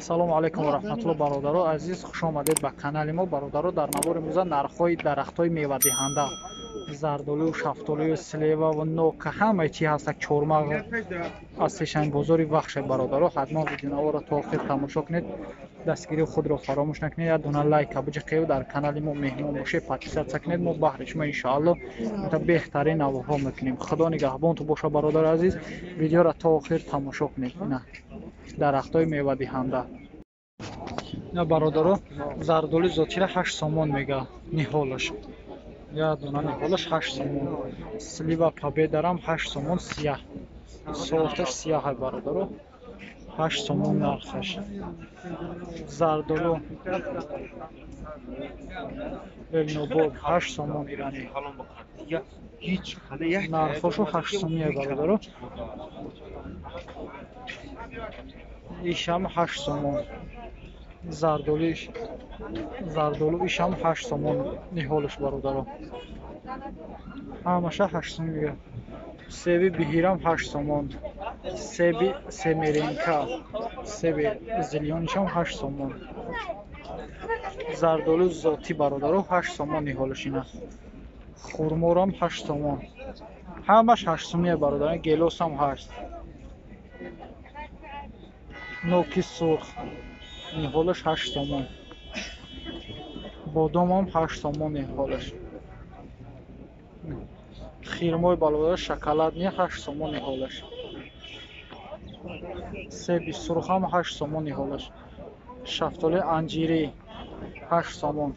салому алайкум ва раҳматуллоҳ бародаро азиз, хуш омадед ба канали мо. бародаро, дар навори имрӯза нархҳои дарахтҳои мевадиҳанда зардолу, шафтолию, слева ва нока ҳамаи чи ҳастак, чормағ аз сешани бозори вахше. бародаро, ҳатман видеонаворро то охир тамошо кунед, дастгирии худро фаромӯш накунед, як дона лайка биҷиқед, дар канали мо меҳмон бошед, подписатсия кунед. мо баҳри шумо иншоалло беҳтарин навоҳо мекунем. худо нигаҳбонтон боша бародари азиз, видеоро то охир тамошо кунед. ина дарахтҳои мевадиҳанда. ина бародаро, зардоли зотира 8 сомон мега ниҳолаш. як дона ниҳолаш 8 сомон. Слива победарам 8 сомон сияҳ. Сорташ сияҳ бародаро. 8 сомон нархаш. Зардолу элнобод 8 сомон ирани. Нархошу 8 сомон бародаро. ишам 8 сомон. Зардолу ишам 8 сомон ниҳолаш бародаро. ҳамаша 8 сомон мега. Себи биҳирам 8 сомон. Себи семеринка, себи зилёнишам 8 сомон. Зардолу зоти бародаро 8 сомон ниҳолашина. Хурморам 8 сомон. ҳамаш 8 сомон бародаро. Гелосам 8. ноки сурх ниҳолаш 8 сомон. Бодомам 8 сомон ниҳолаш. Хирмои балодар шоколадни 8 сомон ниҳолаш. Себи сурхам 8 сомон ниҳолаш. Шафтоли анҷири 8 сомон.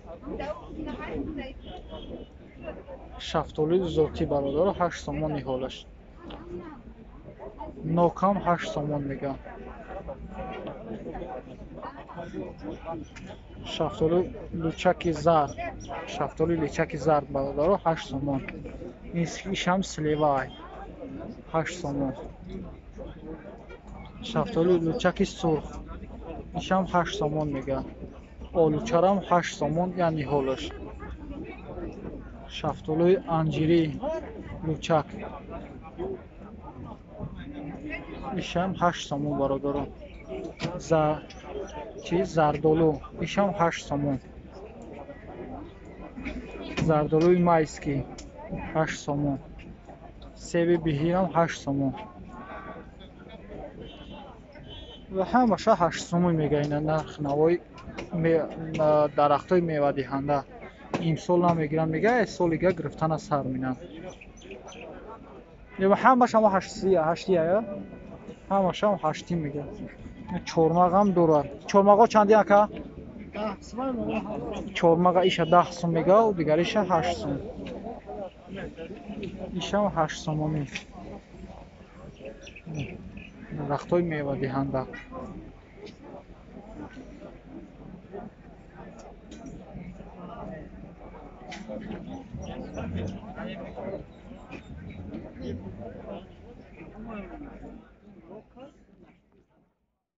Шафтоли зоти бародаро 8 сомон ниҳолаш. Нокам 8 сомон мега. Шафтоли лучаки зард. Шафтоли лучаки зард бародаро 8 сомон. Ишам сливай 8 сомон. Шафтоли лучаки сурх. Ишам 8 сомон мега. Олучарам 8 сомон я ниҳолаш. Шафтоли анҷири лучак. ишам 8 сомон бародаро. Зардолу ишам 8 сомон. Зардолуи майски 8 сомон. Себи биҳирам 8 сомон. ва ҳамаша 8 сомон мега. ина нарх навои дарахтҳои мевадиҳанда. Имсол намегирам мега, солига гирифтана сар минам. ҳамашам 8 я. ҳамашам 8 мега. чормағам дорад. Чормағо чанди ака? Чормаға иша 10 сом мега, дигариша 8 сом. Ишам 8 сомони. Дарахтҳои мевадиҳанда.